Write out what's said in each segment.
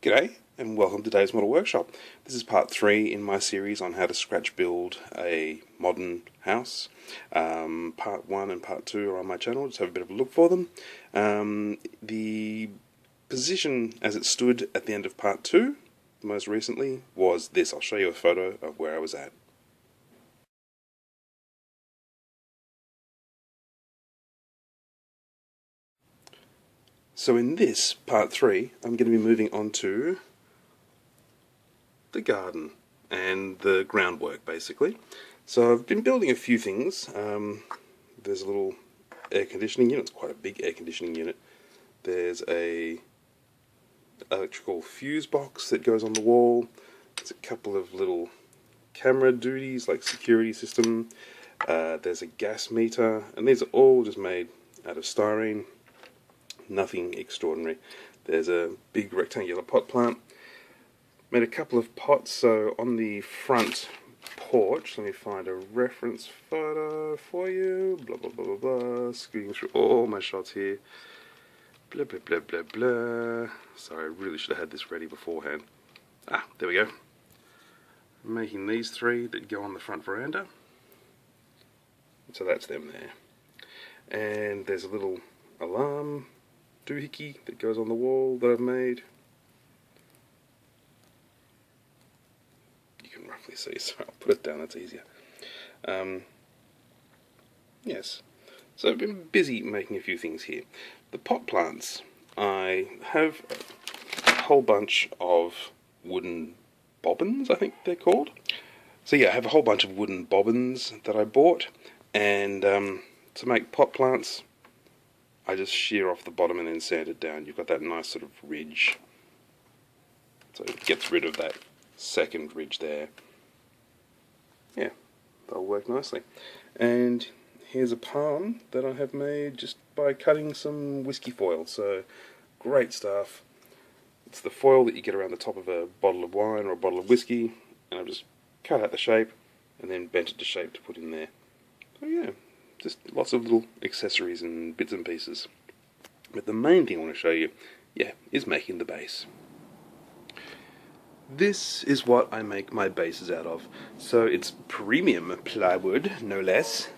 G'day and welcome to Dave's Model Workshop. This is part 3 in my series on how to scratch build a modern house. Part 1 and part 2 are on my channel, just have a bit of a look for them. The position as it stood at the end of part 2, most recently, was this. I'll show you a photo of where I was at. So in this, part 3, I'm going to be moving on to the garden and the groundwork, basically. So I've been building a few things. There's a little air conditioning unit. It's quite a big air conditioning unit. There's a electrical fuse box that goes on the wall. There's a couple of little camera duties, like security system. There's a gas meter, and these are all just made out of styrene. Nothing extraordinary. There's a big rectangular pot plant. Made a couple of pots, so on the front porch, let me find a reference photo for you. Blah blah blah blah blah. Scooting through all my shots here. Blah blah blah blah blah. Sorry, I really should have had this ready beforehand. There we go. I'm making these 3 that go on the front veranda. So that's them there. And there's a little alarm doohickey that goes on the wall that I've made. You can roughly see, so I'll put it down, that's easier. Yes, so I've been busy making a few things here. The pot plants, I have a whole bunch of wooden bobbins, I think they're called. So yeah, I have a whole bunch of wooden bobbins that I bought, and to make pot plants, I just shear off the bottom and then sand it down. You've got that nice sort of ridge. So it gets rid of that second ridge there. Yeah, that'll work nicely. And here's a palm that I have made just by cutting some whiskey foil. So great stuff. It's the foil that you get around the top of a bottle of wine or a bottle of whiskey. And I've just cut out the shape and then bent it to shape to put in there. So yeah. Just lots of little accessories and bits and pieces. But the main thing I want to show you, is making the base. This is what I make my bases out of. So it's premium plywood, no less.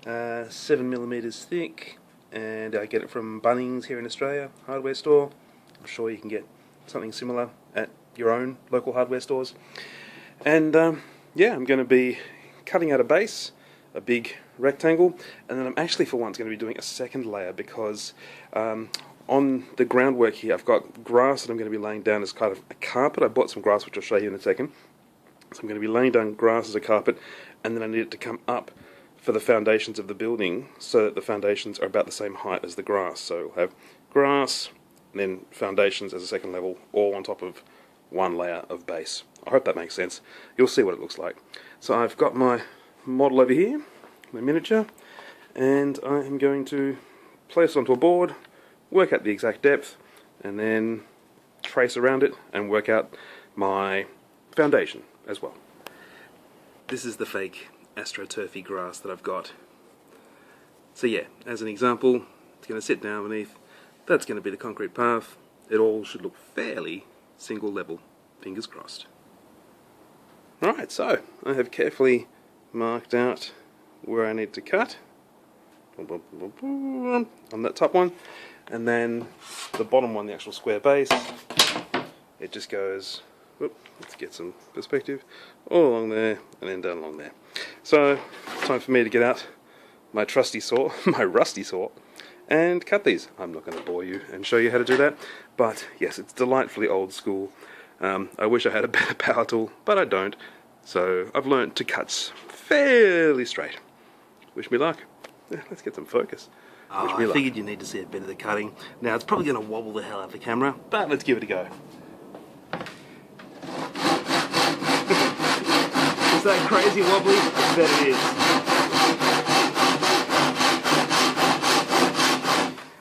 7mm thick, and I get it from Bunnings here in Australia, hardware store. I'm sure you can get something similar at your own local hardware stores. And I'm going to be cutting out a base, a big rectangle, and then I'm actually for once going to be doing a second layer because on the groundwork here I've got grass that I'm going to be laying down as kind of a carpet. I bought some grass which I'll show you in a second. So I'm going to be laying down grass as a carpet, and then I need it to come up for the foundations of the building so that the foundations are about the same height as the grass. So we'll have grass and then foundations as a second level, all on top of one layer of base. I hope that makes sense. You'll see what it looks like. So I've got my model over here, my miniature, and I am going to place it onto a board, work out the exact depth, and then trace around it and work out my foundation as well. This is the fake astroturfy grass that I've got. So yeah, as an example, it's going to sit down beneath. That's going to be the concrete path. It all should look fairly single level, fingers crossed. Alright, so I have carefully marked out where I need to cut on that top one, and then the bottom one, the actual square base, it just goes, let's get some perspective, all along there and then down along there. So time for me to get out my trusty saw, my rusty saw, and cut these. I'm not going to bore you and show you how to do that, but yes, it's delightfully old school. I wish I had a better power tool, but I don't. So I've learnt to cut fairly straight. Wish me luck. Yeah, let's get some focus. I figured you need to see a bit of the cutting. Now it's probably going to wobble the hell out of the camera, but let's give it a go. Is that crazy wobbly? I bet it is.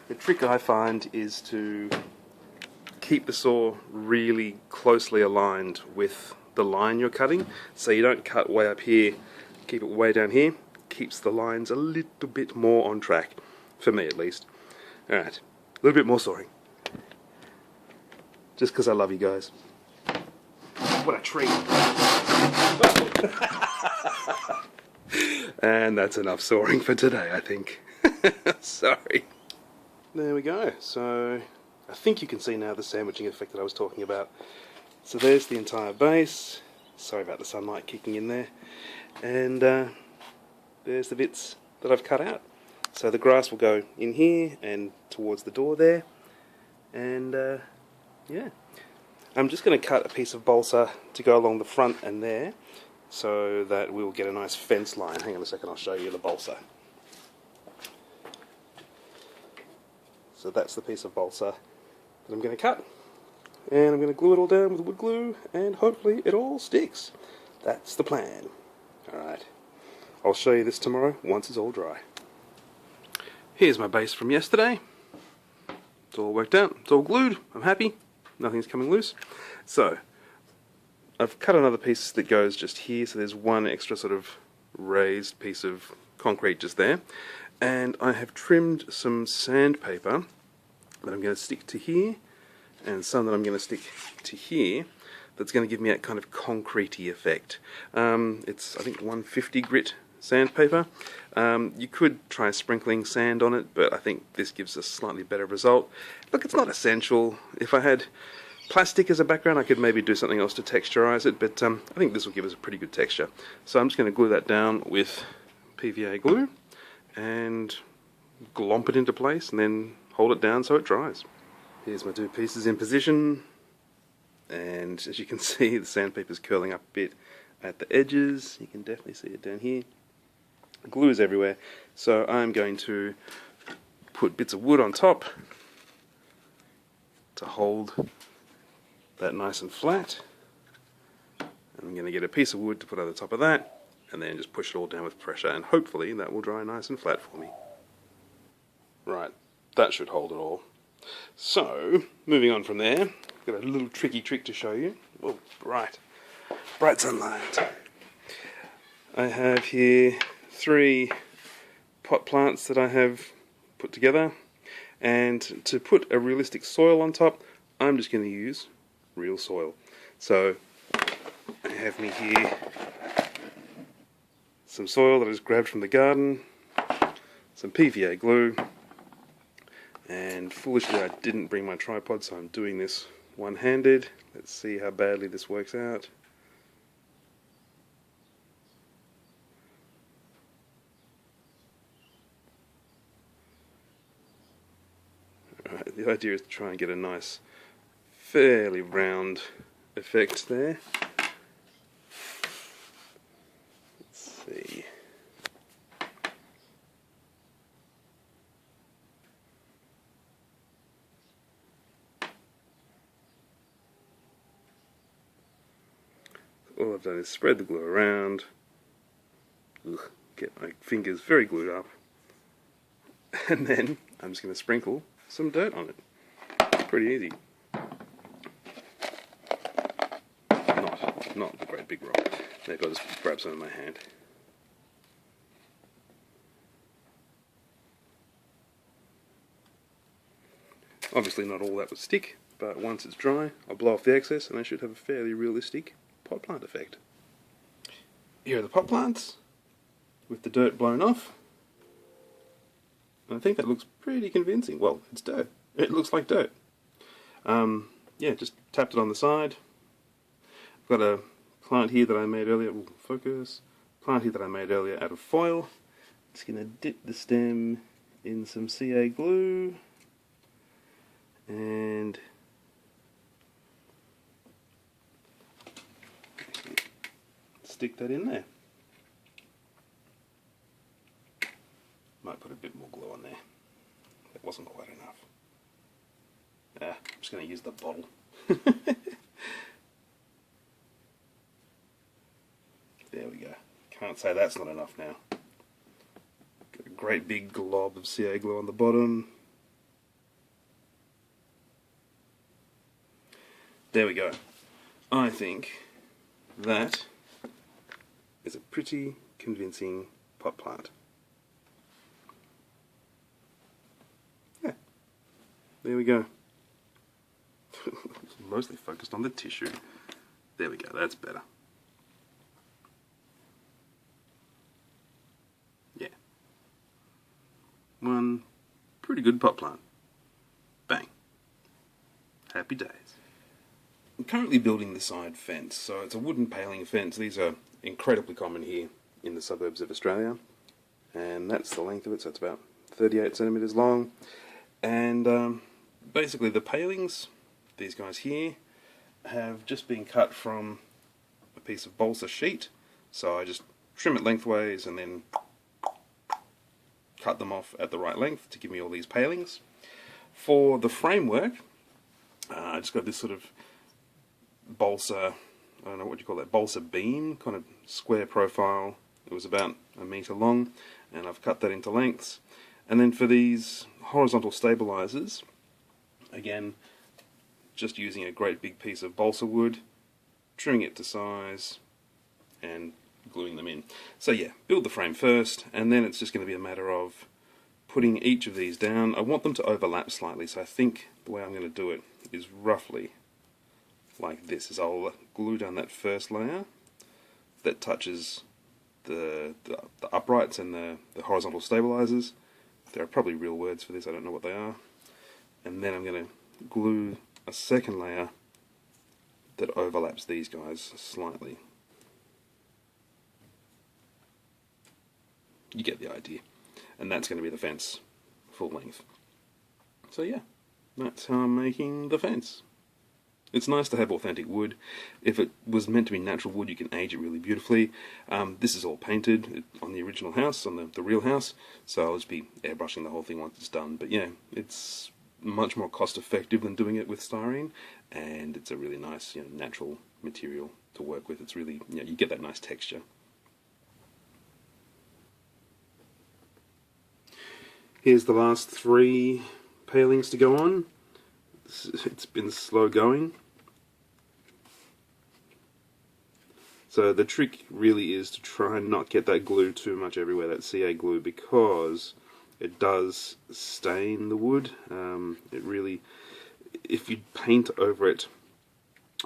The trick I find is to keep the saw really closely aligned with the line you're cutting, so you don't cut way up here, keep it way down here. Keeps the lines a little bit more on track, for me at least. Alright, a little bit more sawing. just because I love you guys. What a treat. And that's enough sawing for today, I think. Sorry. There we go. So I think you can see now the sandwiching effect that I was talking about. So there's the entire base. Sorry about the sunlight kicking in there. And there's the bits that I've cut out. So the grass will go in here and towards the door there. And yeah. I'm just going to cut a piece of balsa to go along the front and there, so that we'll get a nice fence line. Hang on a second, I'll show you the balsa. So that's the piece of balsa that I'm going to cut. And I'm going to glue it all down with wood glue, and hopefully it all sticks. That's the plan. Alright, I'll show you this tomorrow once it's all dry. Here's my base from yesterday. It's all worked out, it's all glued, I'm happy. Nothing's coming loose. So I've cut another piece that goes just here, so there's one extra sort of raised piece of concrete just there, and I have trimmed some sandpaper that I'm going to stick to here, and some that I'm going to stick to here, that's going to give me that kind of concretey effect. It's I think 150 grit sandpaper. You could try sprinkling sand on it, but I think this gives a slightly better result. Look, it's not essential. If I had plastic as a background, I could maybe do something else to texturize it, but I think this will give us a pretty good texture. So I'm just going to glue that down with PVA glue and glomp it into place and then hold it down so it dries. Here's my two pieces in position, and as you can see, the sandpaper's curling up a bit at the edges. You can definitely see it down here. Glue is everywhere, so I'm going to put bits of wood on top to hold that nice and flat. And I'm going to get a piece of wood to put on the top of that, and then just push it all down with pressure, and hopefully that will dry nice and flat for me. Right, that should hold it all. So, moving on from there, I've got a little tricky trick to show you. Oh, bright sunlight. I have here 3 pot plants that I have put together, and to put a realistic soil on top, I'm just going to use real soil. So I have me here some soil that I just grabbed from the garden, some PVA glue, and foolishly I didn't bring my tripod, so I'm doing this one-handed. Let's see how badly this works out. Alright, the idea is to try and get a nice, fairly round effect there. Let's see. All I've done is spread the glue around, get my fingers very glued up, and then I'm just going to sprinkle some dirt on it. It's pretty easy. Not a great big rock. Maybe I'll just grab some in my hand. Obviously not all that would stick, but once it's dry, I'll blow off the excess and I should have a fairly realistic pot plant effect. Here are the pot plants with the dirt blown off. I think that looks pretty convincing. Well, it's dirt. It looks like dirt. Yeah, just tapped it on the side. I've got a plant here that I made earlier. Ooh, focus. Plant here that I made earlier out of foil. Just going to dip the stem in some CA glue and stick that in there. Might put a bit more glue on there. That wasn't quite enough. I'm just going to use the bottle. There we go. Can't say that's not enough now. Got a great big glob of CA glue on the bottom. There we go. I think that is a pretty convincing pot plant. Yeah, there we go. mostly focused on the tissue. There we go, that's better. Yeah. One pretty good pot plant. Bang. Happy days. I'm currently building the side fence, so it's a wooden paling fence. These are incredibly common here in the suburbs of Australia, and that's the length of it, so it's about 38 centimetres long. And basically the palings, these guys here, have just been cut from a piece of balsa sheet, so I just trim it lengthways and then cut them off at the right length to give me all these palings. For the framework, I just got this sort of balsa, I don't know what you call that, balsa beam, kind of square profile. It was about 1 metre long, and I've cut that into lengths. And then for these horizontal stabilizers, again, just using a great big piece of balsa wood, trimming it to size, and gluing them in. So yeah, build the frame first, and then it's just going to be a matter of putting each of these down. I want them to overlap slightly, so I think the way I'm going to do it is roughly like this. Is I'll glue down that first layer that touches the uprights and the horizontal stabilizers. There are probably real words for this, I don't know what they are. And then I'm going to glue a second layer that overlaps these guys slightly. You get the idea. And that's going to be the fence full length. So yeah, that's how I'm making the fence. It's nice to have authentic wood. If it was meant to be natural wood, you can age it really beautifully. This is all painted on the original house, on the real house, so I'll just be airbrushing the whole thing once it's done. But yeah, it's much more cost effective than doing it with styrene, and it's a really nice, natural material to work with. It's really, you get that nice texture. Here's the last 3 palings to go on. It's been slow going. So the trick really is to try and not get that glue too much everywhere, that CA glue, because it does stain the wood. It really, if you paint over it,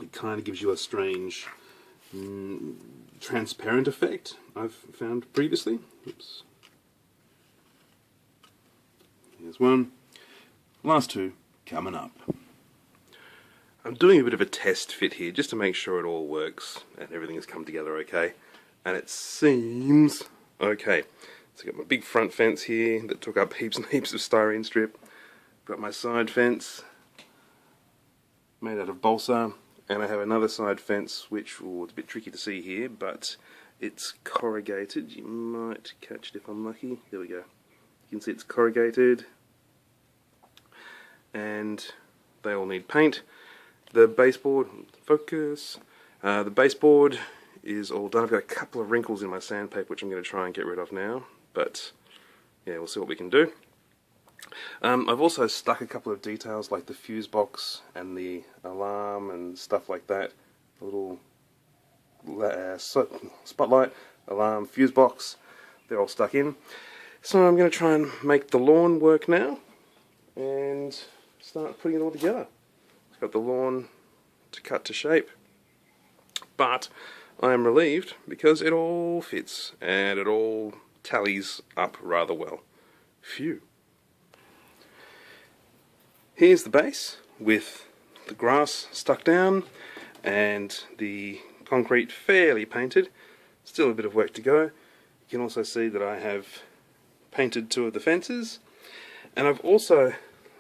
it kind of gives you a strange transparent effect, I've found previously. Oops. Here's one. Last 2 coming up. I'm doing a bit of a test fit here just to make sure it all works and everything has come together okay, and it seems okay. So I've got my big front fence here that took up heaps and heaps of styrene strip. Got my side fence made out of balsa, and I have another side fence which, it's a bit tricky to see here, but it's corrugated. You might catch it if I'm lucky. There we go. You can see it's corrugated, and they all need paint. The baseboard, focus, the baseboard is all done. I've got a couple of wrinkles in my sandpaper which I'm going to try and get rid of now, but yeah, we'll see what we can do. I've also stuck a couple of details like the fuse box and the alarm and stuff like that. A little spotlight, alarm, fuse box, they're all stuck in. So I'm going to try and make the lawn work now and start putting it all together. Got the lawn to cut to shape, but I am relieved because it all fits and it all tallies up rather well. Phew. Here's the base with the grass stuck down and the concrete fairly painted. Still a bit of work to go. You can also see that I have painted 2 of the fences, and I've also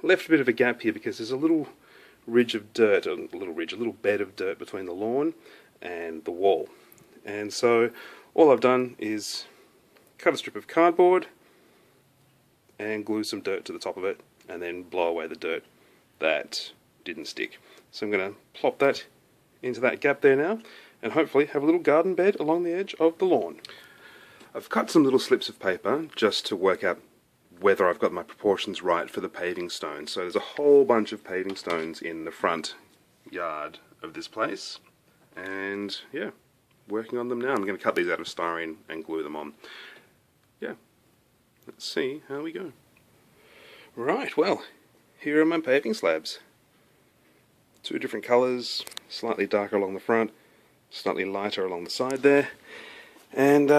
left a bit of a gap here because there's a little ridge of dirt, a little bed of dirt between the lawn and the wall. And so all I've done is cut a strip of cardboard and glue some dirt to the top of it and then blow away the dirt that didn't stick. So I'm going to plop that into that gap there now and hopefully have a little garden bed along the edge of the lawn. I've cut some little slips of paper just to work out whether I've got my proportions right for the paving stones. So there's a whole bunch of paving stones in the front yard of this place, and yeah, working on them now. I'm going to cut these out of styrene and glue them on. Yeah, let's see how we go. Right, well, here are my paving slabs. two different colours, slightly darker along the front, slightly lighter along the side there, and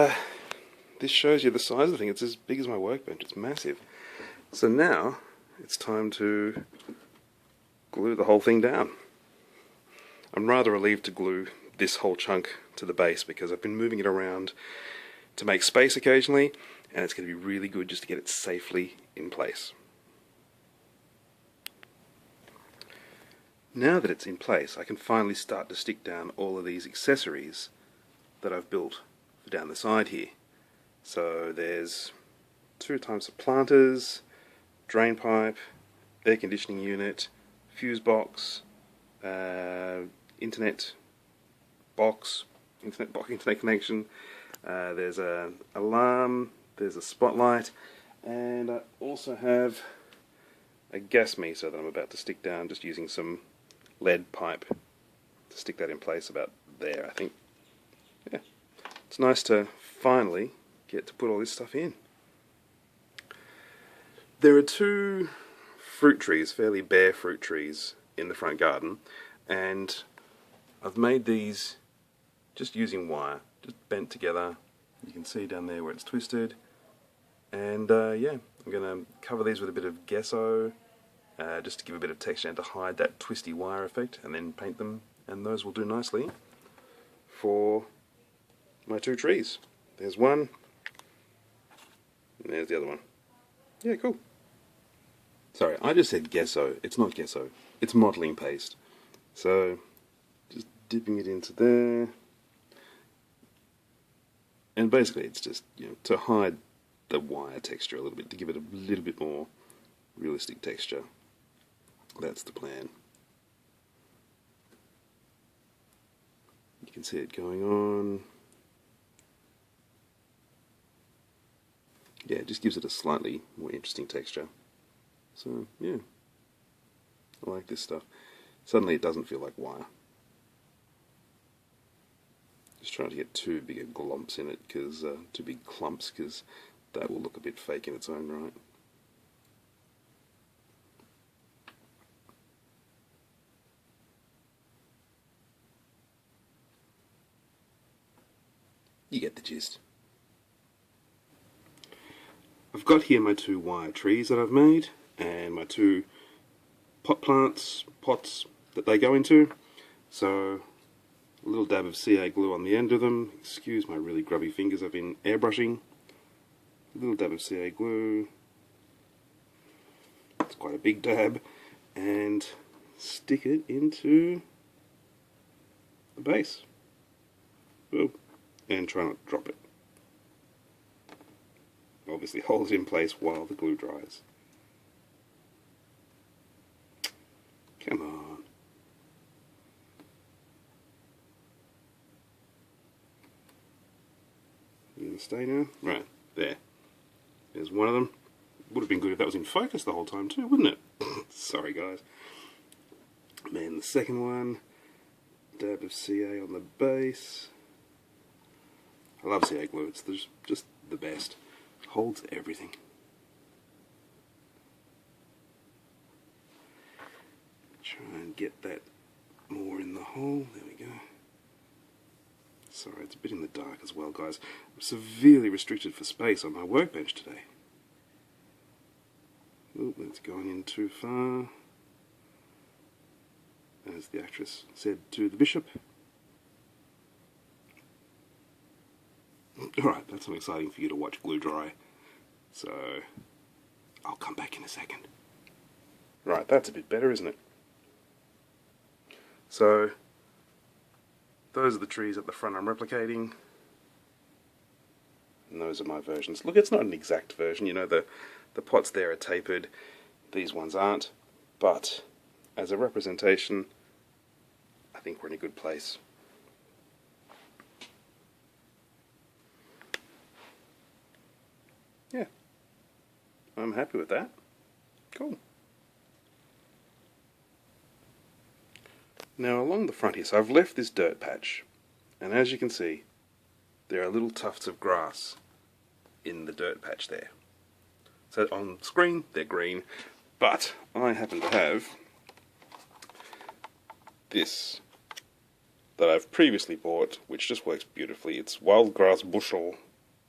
this shows you the size of the thing. It's as big as my workbench, it's massive. So now it's time to glue the whole thing down. I'm rather relieved to glue this whole chunk to the base because I've been moving it around to make space occasionally, and it's going to be really good just to get it safely in place. Now that it's in place, I can finally start to stick down all of these accessories that I've built down the side here. So there's 2 types of planters, drain pipe, air conditioning unit, fuse box, internet connection. There's an alarm, there's a spotlight, and I also have a gas meter that I'm about to stick down, just using some lead pipe to stick that in place about there, I think. Yeah, it's nice to finally get to put all this stuff in. There are 2 fruit trees, fairly bare fruit trees, in the front garden, and I've made these just using wire, just bent together. You can see down there where it's twisted, and yeah, I'm going to cover these with a bit of gesso, just to give a bit of texture and to hide that twisty wire effect, and then paint them, and those will do nicely for my 2 trees. There's one, and there's the other one. Yeah, cool. Sorry, I just said gesso. It's not gesso, it's modelling paste. So, just dipping it into there, and basically it's just, you know, to hide the wire texture a little bit, to give it a little bit more realistic texture. That's the plan. You can see it going on. Yeah, it just gives it a slightly more interesting texture. So, yeah, I like this stuff. Suddenly it doesn't feel like wire. Just trying to get 2 bigger glomps in it, because 2 big clumps, because that will look a bit fake in its own right. You get the gist. I've got here my 2 wire trees that I've made, and my 2 pots that they go into. So a little dab of CA glue on the end of them. Excuse my really grubby fingers, I've been airbrushing. A little dab of CA glue. It's quite a big dab. And stick it into the base. Boom. And try not to drop it. Obviously hold it in place while the glue dries. Come on. You gonna stay now? Right, there. There's one of them. Would have been good if that was in focus the whole time too, wouldn't it? Sorry guys. Man, the second one. Dab of CA on the base. I love CA glue, it's just the best. It holds everything. Try and get that more in the hole. There we go. Sorry, it's a bit in the dark as well, guys. I'm severely restricted for space on my workbench today. Oh, that's going in too far. As the actress said to the bishop. Alright, that's something exciting for you to watch glue dry. So, I'll come back in a second. Right, that's a bit better, isn't it? So, those are the trees at the front I'm replicating. And those are my versions. Look, it's not an exact version, you know, the pots there are tapered, these ones aren't. But, as a representation, I think we're in a good place. Yeah, I'm happy with that. Cool. Now along the front here, so I've left this dirt patch, and as you can see, there are little tufts of grass in the dirt patch there. So on screen, they're green, but I happen to have this that I've previously bought, which just works beautifully. It's wild grass bushel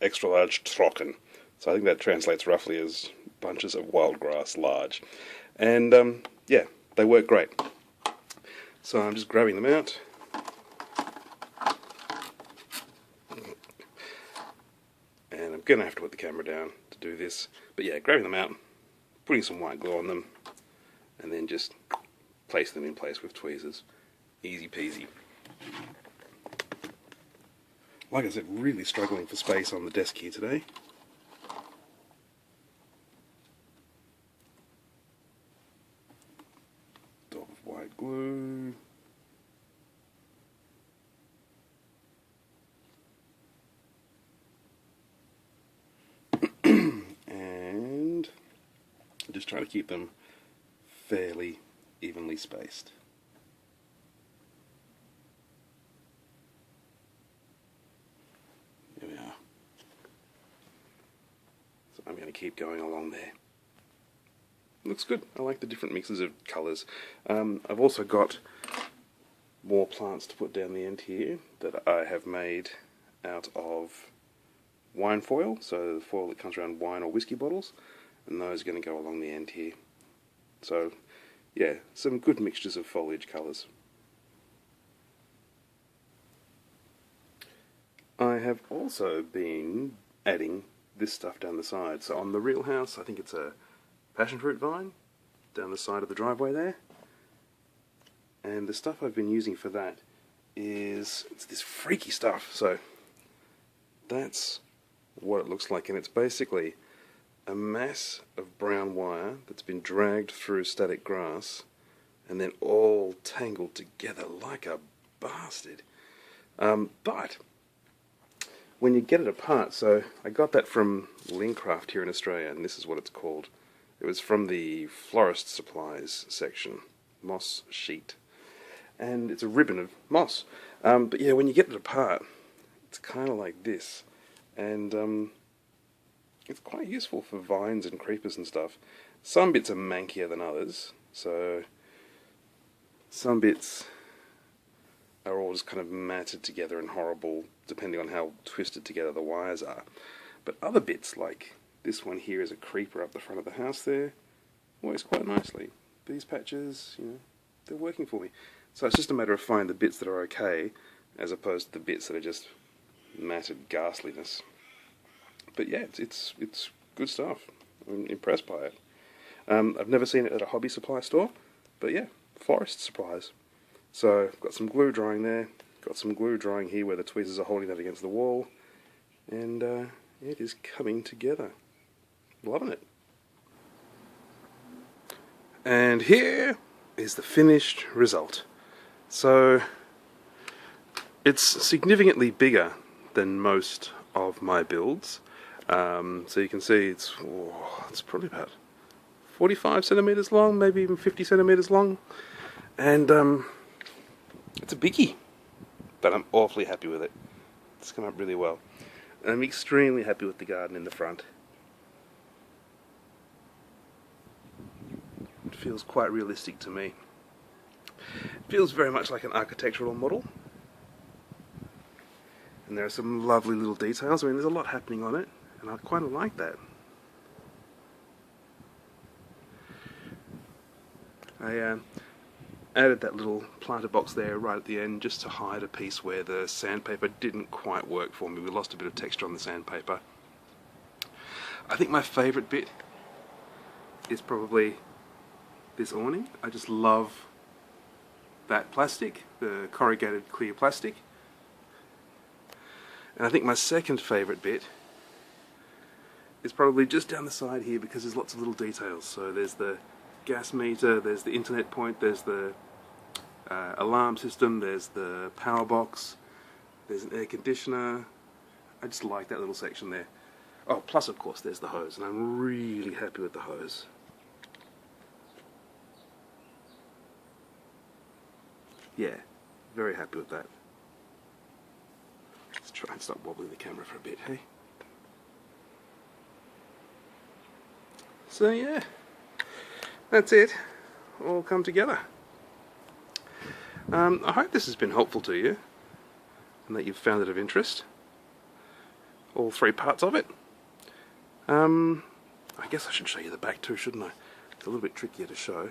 extra large trocken. So I think that translates roughly as bunches of wild grass large. And yeah, they work great. So I'm just grabbing them out. And I'm going to have to put the camera down to do this. But yeah, grabbing them out, putting some white glue on them, and then just place them in place with tweezers. Easy peasy. Like I said, really struggling for space on the desk here today. Dot of white glue. And just try to keep them fairly evenly spaced. There we are. So I'm going to keep going along there. Looks good. I like the different mixes of colours. I've also got more plants to put down the end here that I have made out of wine foil, so the foil that comes around wine or whiskey bottles, and those are going to go along the end here. So yeah, some good mixtures of foliage colours. I have also been adding this stuff down the side. So on the real house, I think it's a passion fruit vine down the side of the driveway there. And the stuff I've been using for that is, it's this freaky stuff. So that's what it looks like, and it's basically a mass of brown wire that's been dragged through static grass and then all tangled together like a bastard. But when you get it apart, so I got that from Lincraft here in Australia, and this is what it's called. It was from the florist supplies section, moss sheet, and it's a ribbon of moss. But yeah, when you get it apart, it's kind of like this, and it's quite useful for vines and creepers and stuff. Some bits are mankier than others, so some bits are all just kind of matted together and horrible, depending on how twisted together the wires are. But other bits, like this one here is a creeper up the front of the house there, works quite nicely. These patches, you know, they're working for me. So it's just a matter of finding the bits that are okay, as opposed to the bits that are just matted ghastliness. But yeah, it's good stuff. I'm impressed by it. I've never seen it at a hobby supply store, but yeah, florist supplies. So I've got some glue drying there, got some glue drying here where the tweezers are holding that against the wall, and it is coming together. Loving it. And here is the finished result. So it's significantly bigger than most of my builds. So you can see it's probably about 45 centimeters long, maybe even 50 centimeters long, and it's a biggie, but I'm awfully happy with it. It's come up really well. And I'm extremely happy with the garden in the front. It feels quite realistic to me. It feels very much like an architectural model. And there are some lovely little details. I mean, there's a lot happening on it, and I quite like that. I added that little planter box there right at the end just to hide a piece where the sandpaper didn't quite work for me. We lost a bit of texture on the sandpaper. I think my favourite bit is probably this awning. I just love that plastic, the corrugated clear plastic. And I think my second favourite bit is probably just down the side here, because there's lots of little details. So there's the gas meter, there's the internet point, there's the alarm system, there's the power box, there's an air conditioner. I just like that little section there. Oh, plus of course there's the hose, and I'm really happy with the hose. Yeah, very happy with that. Let's try and stop wobbling the camera for a bit, hey? So yeah, that's it, all come together. I hope this has been helpful to you and that you've found it of interest. All three parts of it. I guess I should show you the back too, shouldn't I? It's a little bit trickier to show.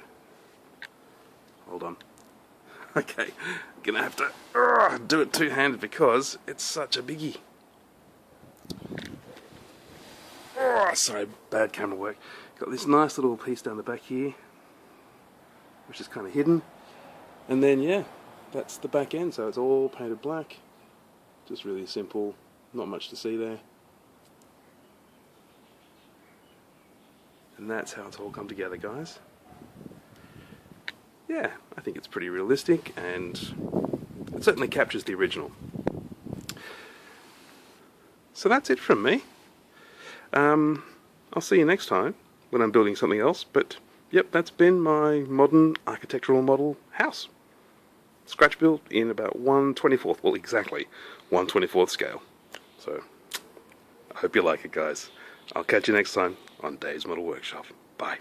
Hold on. Okay, gonna have to do it two-handed because it's such a biggie. Oh, sorry, bad camera work. Got this nice little piece down the back here, which is kind of hidden. And then, yeah, that's the back end, so it's all painted black. Just really simple, not much to see there. And that's how it's all come together, guys. Yeah, I think it's pretty realistic, and it certainly captures the original. So that's it from me. I'll see you next time when I'm building something else, but yep, that's been my modern architectural model house. Scratch built in about 1/24th, well exactly 1/24th scale. So, I hope you like it, guys. I'll catch you next time on Dave's Model Workshop. Bye.